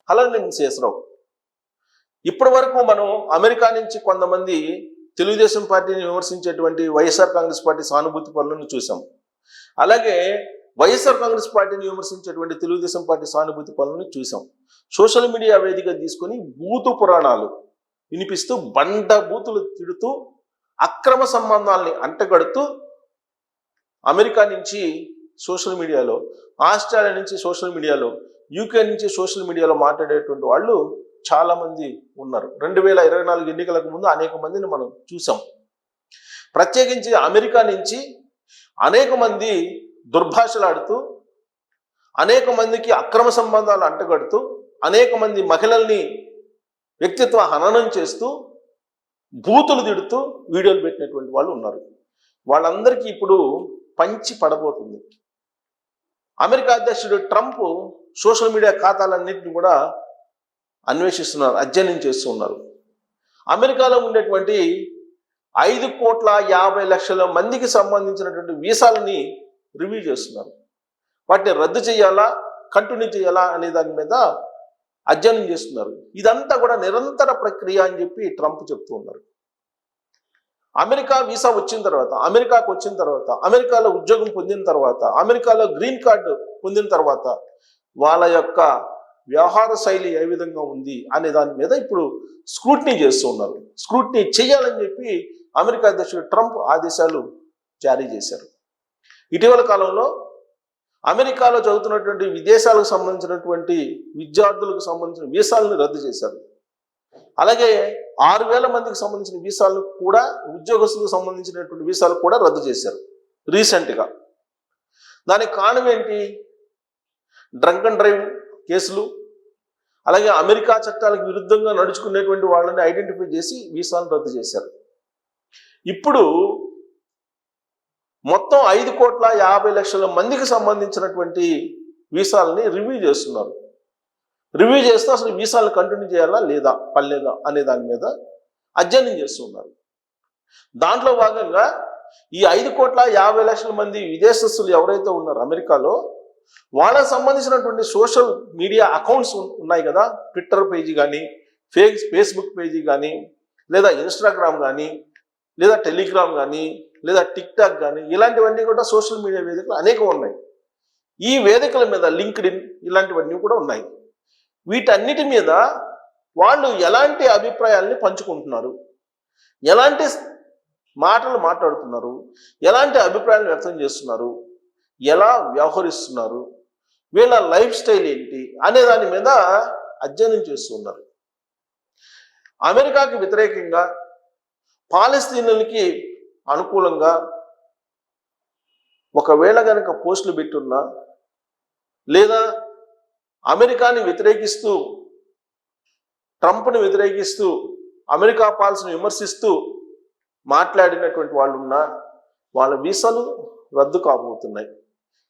హలలింగం శేషరావు. ఇప్పటి వరకు మనం అమెరికా నుంచి కొంతమంది తెలుగుదేశం పార్టీని విమర్శించేటువంటి వైఎస్ఆర్ కాంగ్రెస్ పార్టీ సానుభూతి పనులను చూసాం. అలాగే వైఎస్ఆర్ కాంగ్రెస్ పార్టీని విమర్శించేటువంటి తెలుగుదేశం పార్టీ సానుభూతి పనులను చూసాం. సోషల్ మీడియా వేదిక తీసుకొని బూతు పురాణాలు వినిపిస్తూ బండ బూతులు తిడుతూ అక్రమ సంబంధాలని అంటగడుతూ అమెరికా నుంచి సోషల్ మీడియాలో, ఆస్ట్రేలియా నుంచి సోషల్ మీడియాలో, యూకే నుంచి సోషల్ మీడియాలో మాట్లాడేటువంటి వాళ్ళు చాలామంది ఉన్నారు. 2024 ఎన్నికలకు ముందు అనేక మందిని మనం చూసాం. ప్రత్యేకించి అమెరికా నుంచి అనేక మంది దుర్భాషలాడుతూ, అనేక మందికి అక్రమ సంబంధాలు అంటగడుతూ, అనేక మంది మహిళల్ని వ్యక్తిత్వ హననం చేస్తూ, బూతులు తిడుతూ వీడియోలు పెట్టినటువంటి వాళ్ళు ఉన్నారు. వాళ్ళందరికీ ఇప్పుడు పంచి పడబోతుంది. అమెరికా అధ్యక్షుడు ట్రంప్ సోషల్ మీడియా ఖాతాలన్నింటినీ కూడా అన్వేషిస్తున్నారు, అధ్యయనం చేస్తూ ఉన్నారు. అమెరికాలో ఉండేటువంటి 5,50,00,000 మందికి సంబంధించినటువంటి వీసాలని రివ్యూ చేస్తున్నారు. వాటిని రద్దు చేయాలా, కంటిన్యూ చేయాలా అనే దాని మీద అధ్యయనం చేస్తున్నారు. ఇదంతా కూడా నిరంతర ప్రక్రియ అని చెప్పి ట్రంప్ చెప్తూ ఉన్నారు. అమెరికా వీసా వచ్చిన తర్వాత, అమెరికాకు వచ్చిన తర్వాత, అమెరికాలో ఉద్యోగం పొందిన తర్వాత, అమెరికాలో గ్రీన్ కార్డు పొందిన తర్వాత వాళ్ళ యొక్క వ్యవహార శైలి ఏ విధంగా ఉంది అనే దాని మీద ఇప్పుడు స్క్రూటినీ చేస్తూ ఉన్నారు. స్క్రూటినీ చేయాలని చెప్పి అమెరికా అధ్యక్షుడు ట్రంప్ ఆదేశాలు జారీ చేశారు. ఇటీవల కాలంలో అమెరికాలో చదువుతున్నటువంటి విదేశాలకు సంబంధించినటువంటి విద్యార్థులకు సంబంధించిన వీసాలను రద్దు చేశారు. అలాగే 6,000 మందికి సంబంధించిన వీసాలను కూడా, ఉద్యోగస్తులకు సంబంధించినటువంటి వీసాలు కూడా రద్దు చేశారు రీసెంట్గా. దానికి కారణం ఏంటి? డ్రంక్ అండ్ డ్రైవ్ కేసులు, అలాగే అమెరికా చట్టాలకు విరుద్ధంగా నడుచుకునేటువంటి వాళ్ళని ఐడెంటిఫై చేసి వీసాలను రద్దు చేశారు. ఇప్పుడు మొత్తం 5,50,00,000 మందికి సంబంధించినటువంటి వీసాలని రివ్యూ చేస్తున్నారు. రివ్యూ చేస్తూ అసలు వీసాలను కంటిన్యూ చేయాలా లేదా పర్లేదా అనే దాని మీద అధ్యయనం చేస్తున్నారు. దాంట్లో భాగంగా ఈ 5,50,00,000 మంది విదేశస్తులు ఎవరైతే ఉన్నారో అమెరికాలో, వాళ్ళకి సంబంధించినటువంటి సోషల్ మీడియా అకౌంట్స్ ఉన్నాయి కదా, ట్విట్టర్ పేజీ కానీ, ఫేస్బుక్ పేజీ కానీ, లేదా ఇన్స్టాగ్రామ్ కానీ, లేదా టెలిగ్రామ్ కానీ, లేదా టిక్టాక్ కానీ, ఇలాంటివన్నీ కూడా సోషల్ మీడియా వేదికలు అనేకం ఉన్నాయి. ఈ వేదికల మీద లింక్డ్ఇన్ ఇలాంటివన్నీ కూడా ఉన్నాయి. వీటన్నిటి మీద వాళ్ళు ఎలాంటి అభిప్రాయాల్ని పంచుకుంటున్నారు, ఎలాంటి మాటలు మాట్లాడుతున్నారు, ఎలాంటి అభిప్రాయాలను వ్యక్తం చేస్తున్నారు, ఎలా వ్యవహరిస్తున్నారు, వీళ్ళ లైఫ్ స్టైల్ ఏంటి అనే దాని మీద అధ్యయనం చేస్తున్నారు. అమెరికాకి వ్యతిరేకంగా, పాలస్తీనులకి అనుకూలంగా ఒకవేళ కనుక పోస్టులు పెట్టున్నా, లేదా అమెరికాని వ్యతిరేకిస్తూ, ట్రంప్ని వ్యతిరేకిస్తూ, అమెరికా పాలసీని విమర్శిస్తూ మాట్లాడినటువంటి వాళ్ళు ఉన్నా వాళ్ళ వీసాలు రద్దు కాబోతున్నాయి.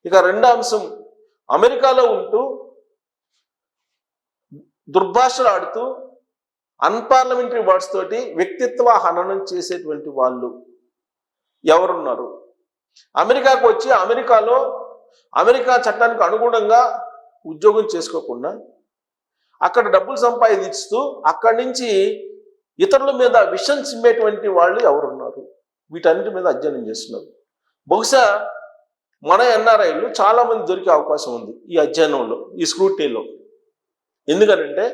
ఇక రెండో అంశం, అమెరికాలో ఉంటూ దుర్భాషలు ఆడుతూ అన్పార్లమెంటరీ వర్డ్స్ తోటి వ్యక్తిత్వ హననం చేసేటువంటి వాళ్ళు ఎవరున్నారు? అమెరికాకు వచ్చి అమెరికాలో అమెరికా చట్టానికి అనుగుణంగా ఉద్యోగం చేసుకోకుండా అక్కడ డబ్బులు సంపాదిస్తూ అక్కడి నుంచి ఇతరుల మీద విషం చిమ్మేటువంటి వాళ్ళు ఎవరున్నారు? వీటన్నిటి మీద అధ్యయనం చేస్తున్నారు. బహుశా మన ఎన్ఆర్ఐలు చాలామంది దొరికే అవకాశం ఉంది ఈ అధ్యయనంలో, ఈ స్క్రూటీలో. ఎందుకనంటే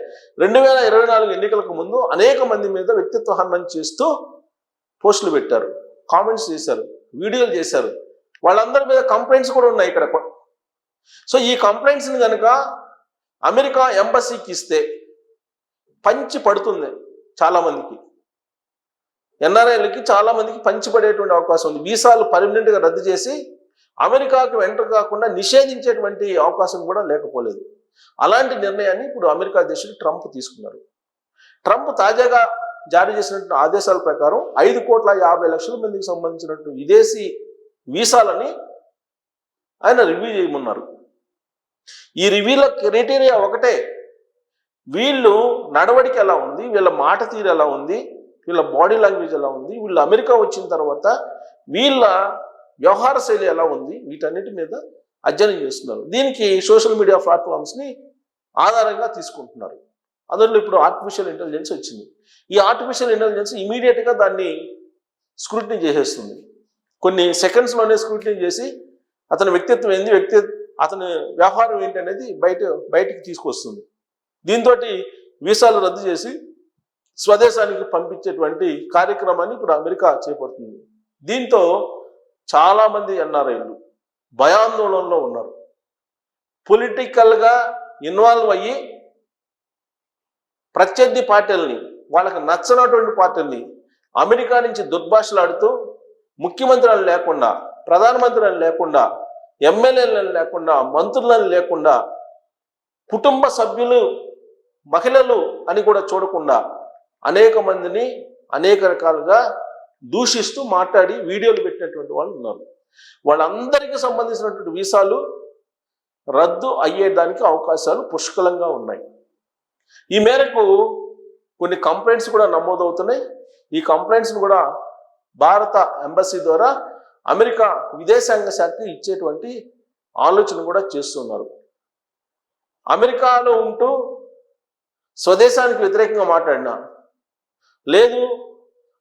2024 ఎన్నికలకు ముందు అనేక మంది మీద వ్యక్తిత్వ హననం చేస్తూ పోస్టులు పెట్టారు, కామెంట్స్ చేశారు, వీడియోలు చేశారు. వాళ్ళందరి మీద కంప్లైంట్స్ కూడా ఉన్నాయి ఇక్కడ. సో ఈ కంప్లైంట్స్ని కనుక అమెరికా ఎంబసీకి ఇస్తే పంచి పడుతుంది చాలామందికి, ఎన్ఆర్ఐలకి చాలామందికి పంచి పడేటువంటి అవకాశం ఉంది. వీసాలు పర్మనెంట్గా రద్దు చేసి అమెరికాకు ఎంటర్ కాకుండా నిషేధించేటువంటి అవకాశం కూడా లేకపోలేదు. అలాంటి నిర్ణయాన్ని ఇప్పుడు అమెరికా అధ్యక్షుడు ట్రంప్ తీసుకున్నారు. ట్రంప్ తాజాగా జారీ చేసినటువంటి ఆదేశాల ప్రకారం 5,50,00,000 మందికి సంబంధించినటువంటి విదేశీ వీసాలని ఆయన రివ్యూ చేయమన్నారు. ఈ రివ్యూలో క్రైటీరియా ఒకటే, వీళ్ళు నడవడిక ఎలా ఉంది, వీళ్ళ మాట తీరు ఎలా ఉంది, వీళ్ళ బాడీ లాంగ్వేజ్ ఎలా ఉంది, వీళ్ళు అమెరికా వచ్చిన తర్వాత వీళ్ళ వ్యవహార శైలి ఎలా ఉంది, వీటన్నిటి మీద అధ్యయనం చేస్తున్నారు. దీనికి సోషల్ మీడియా ప్లాట్ఫామ్స్ని ఆధారంగా తీసుకుంటున్నారు. అందులో ఇప్పుడు ఆర్టిఫిషియల్ ఇంటెలిజెన్స్ వచ్చింది. ఈ ఆర్టిఫిషియల్ ఇంటెలిజెన్స్ ఇమీడియట్గా దాన్ని స్క్రూటినీ చేసేస్తుంది. కొన్ని సెకండ్స్లోనే స్క్రూటినీ చేసి అతని వ్యక్తిత్వం ఏంది, అతని వ్యవహారం ఏంటి అనేది బయటికి తీసుకొస్తుంది. దీంతో వీసాలు రద్దు చేసి స్వదేశానికి పంపించేటువంటి కార్యక్రమాన్ని ఇప్పుడు అమెరికా చేపడుతుంది. దీంతో చాలామంది ఎన్ఆర్ఐలు భయాందోళనలో ఉన్నారు. పొలిటికల్గా ఇన్వాల్వ్ అయ్యి ప్రత్యర్థి పార్టీలని, వాళ్ళకి నచ్చనటువంటి పార్టీల్ని అమెరికా నుంచి దుర్భాషలాడుతూ ముఖ్యమంత్రులను లేకుండా, ప్రధానమంత్రులను లేకుండా, ఎమ్మెల్యేలను లేకుండా, మంత్రులను లేకుండా, కుటుంబ సభ్యులు, మహిళలు అని కూడా చూడకుండా అనేక మందిని అనేక రకాలుగా దూషిస్తూ మాట్లాడి వీడియోలు పెట్టినటువంటి వాళ్ళు ఉన్నారు. వాళ్ళందరికీ సంబంధించినటువంటి వీసాలు రద్దు అయ్యేదానికి అవకాశాలు పుష్కలంగా ఉన్నాయి. ఈ మేరకు కొన్ని కంప్లైంట్స్ కూడా నమోదవుతున్నాయి. ఈ కంప్లైంట్స్ను కూడా భారత ఎంబసీ ద్వారా అమెరికా విదేశాంగ శాఖకి ఇచ్చేటువంటి ఆలోచన కూడా చేస్తున్నారు. అమెరికాలో ఉంటూ స్వదేశానికి వ్యతిరేకంగా మాట్లాడినా, లేదు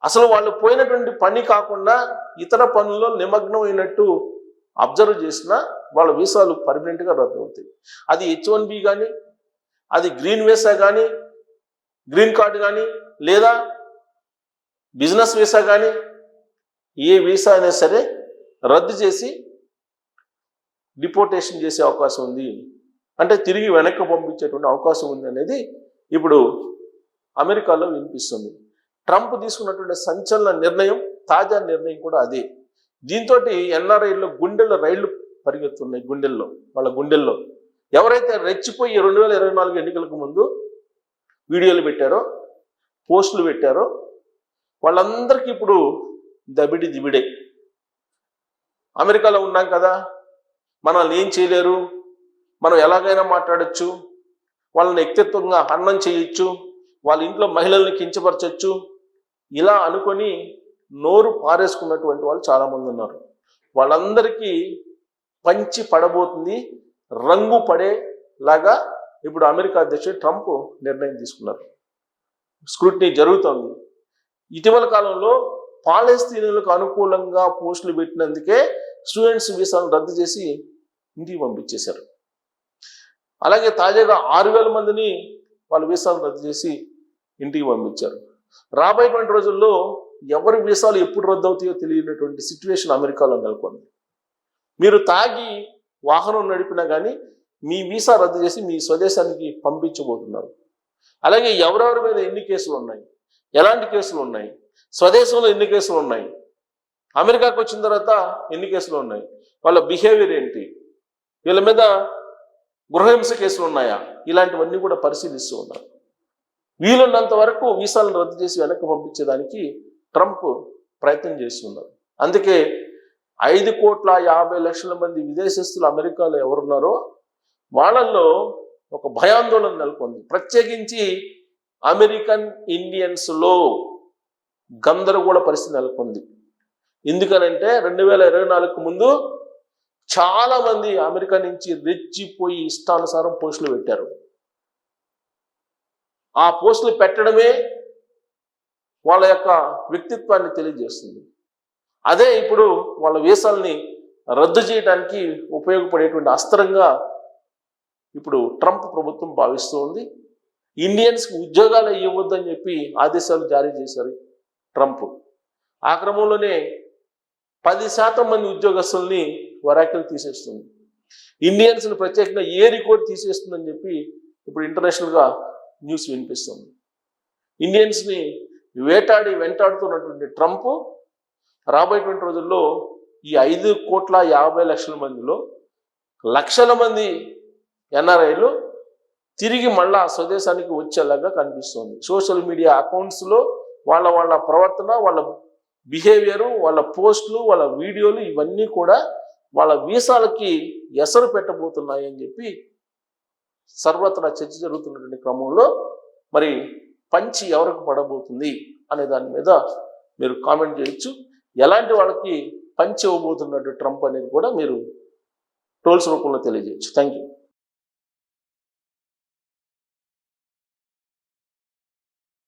అసలు వాళ్ళు పోయినటువంటి పని కాకుండా ఇతర పనుల్లో నిమగ్నమైనట్టు అబ్జర్వ్ చేసినా వాళ్ళ వీసాలు పర్మనెంట్గా రద్దు అవుతాయి. అది H1B కానీ, అది గ్రీన్ వీసా కానీ, గ్రీన్ కార్డు కానీ, లేదా బిజినెస్ వీసా కానీ, ఏ వీసా అయినా సరే రద్దు చేసి డిపోర్టేషన్ చేసే అవకాశం ఉంది, అంటే తిరిగి వెనక్కి పంపించేటువంటి అవకాశం ఉంది అనేది ఇప్పుడు అమెరికాలో వినిపిస్తుంది. ట్రంప్ తీసుకున్నటువంటి సంచలన నిర్ణయం, తాజా నిర్ణయం కూడా అదే. దీంతో ఎన్ఆర్ఐలో గుండెల్లో రైళ్లు పరిగెత్తున్నాయి. వాళ్ళ గుండెల్లో ఎవరైతే రెచ్చిపోయి 2024 ఎన్నికలకు ముందు వీడియోలు పెట్టారో, పోస్టులు పెట్టారో వాళ్ళందరికీ ఇప్పుడు దిబిడే. అమెరికాలో ఉన్నాం కదా, మనల్ని ఏం చేయలేరు, మనం ఎలాగైనా మాట్లాడచ్చు, వాళ్ళని వ్యక్తిత్వంగా హననం చేయొచ్చు, వాళ్ళ ఇంట్లో మహిళల్ని కించపరచచ్చు, ఇలా అనుకొని నోరు పారేసుకున్నటువంటి వాళ్ళు చాలామంది ఉన్నారు. వాళ్ళందరికీ పంచి పడబోతుంది, రంగు పడేలాగా ఇప్పుడు అమెరికా అధ్యక్షుడు ట్రంప్ నిర్ణయం తీసుకున్నారు. స్క్రూటినీ జరుగుతోంది. ఇటీవల కాలంలో పాలస్తీనులకు అనుకూలంగా పోస్టులు పెట్టినందుకే స్టూడెంట్స్ వీసాను రద్దు చేసి ఇంటికి పంపించేశారు. అలాగే తాజాగా 6,000 మందిని వాళ్ళ వీసాలు రద్దు చేసి ఇంటికి పంపించారు. రాబోయేటువంటి రోజుల్లో ఎవరి వీసాలు ఎప్పుడు రద్దు అవుతాయో తెలియనటువంటి సిచ్యువేషన్ అమెరికాలో నెలకొంది. మీరు తాగి వాహనం నడిపినా కానీ మీ వీసా రద్దు చేసి మీ స్వదేశానికి పంపించబోతున్నారు. అలాగే ఎవరెవరి మీద ఎన్ని కేసులు ఉన్నాయి, ఎలాంటి కేసులు ఉన్నాయి, స్వదేశంలో ఎన్ని కేసులు ఉన్నాయి, అమెరికాకు వచ్చిన తర్వాత ఎన్ని కేసులు ఉన్నాయి, వాళ్ళ బిహేవియర్ ఏంటి, వీళ్ళ మీద గృహహింస కేసులు ఉన్నాయా, ఇలాంటివన్నీ కూడా పరిశీలిస్తూ ఉన్నారు. వీలున్నంత వరకు వీసాలను రద్దు చేసి వెనక్కి పంపించేదానికి ట్రంప్ ప్రయత్నం చేస్తున్నారు. అందుకే 5,50,00,000 మంది విదేశస్తులు అమెరికాలో ఎవరున్నారో వాళ్ళల్లో ఒక భయాందోళన నెలకొంది. ప్రత్యేకించి అమెరికన్ ఇండియన్స్లో గందరగోళ పరిస్థితి నెలకొంది. ఎందుకనంటే 2024 ముందు చాలా మంది అమెరికా నుంచి రెచ్చిపోయి ఇష్టానుసారం పోస్టులు పెట్టారు. ఆ పోస్టులు పెట్టడమే వాళ్ళ యొక్క వ్యక్తిత్వాన్ని తెలియజేస్తుంది. అదే ఇప్పుడు వాళ్ళ వీసాల్ని రద్దు చేయడానికి ఉపయోగపడేటువంటి అస్త్రంగా ఇప్పుడు ట్రంప్ ప్రభుత్వం భావిస్తూ ఉంది. ఇండియన్స్కి ఉద్యోగాలు ఇవ్వద్దని చెప్పి ఆదేశాలు జారీ చేశారు ట్రంప్. ఆ క్రమంలోనే 10% మంది ఉద్యోగస్తుల్ని వరాకిలు తీసేస్తుంది. ఇండియన్స్ని ప్రత్యేకంగా ఏ రికార్డు తీసేస్తుందని చెప్పి ఇప్పుడు ఇంటర్నేషనల్గా న్యూస్ వినిపిస్తుంది. ఇండియన్స్ని వెంటాడుతున్నటువంటి ట్రంప్ రాబోయేటువంటి రోజుల్లో ఈ 5,50,00,000 మందిలో లక్షల మంది ఎన్ఆర్ఐలు తిరిగి మళ్ళా స్వదేశానికి వచ్చేలాగా కనిపిస్తుంది. సోషల్ మీడియా అకౌంట్స్లో వాళ్ళ ప్రవర్తన, వాళ్ళ బిహేవియరు, వాళ్ళ పోస్టులు, వాళ్ళ వీడియోలు ఇవన్నీ కూడా వాళ్ళ వీసాలకి ఎసరు పెట్టబోతున్నాయి అని చెప్పి సర్వత్రా చర్చ జరుగుతున్నటువంటి క్రమంలో మరి పంచి ఎవరికి పడబోతుంది అనే దాని మీద మీరు కామెంట్ చేయొచ్చు. ఎలాంటి వాళ్ళకి పంచి ఇవ్వబోతున్నట్టు ట్రంప్ అనేది కూడా మీరు ట్రోల్స్ రూపంలో తెలియజేయచ్చు. Thank you.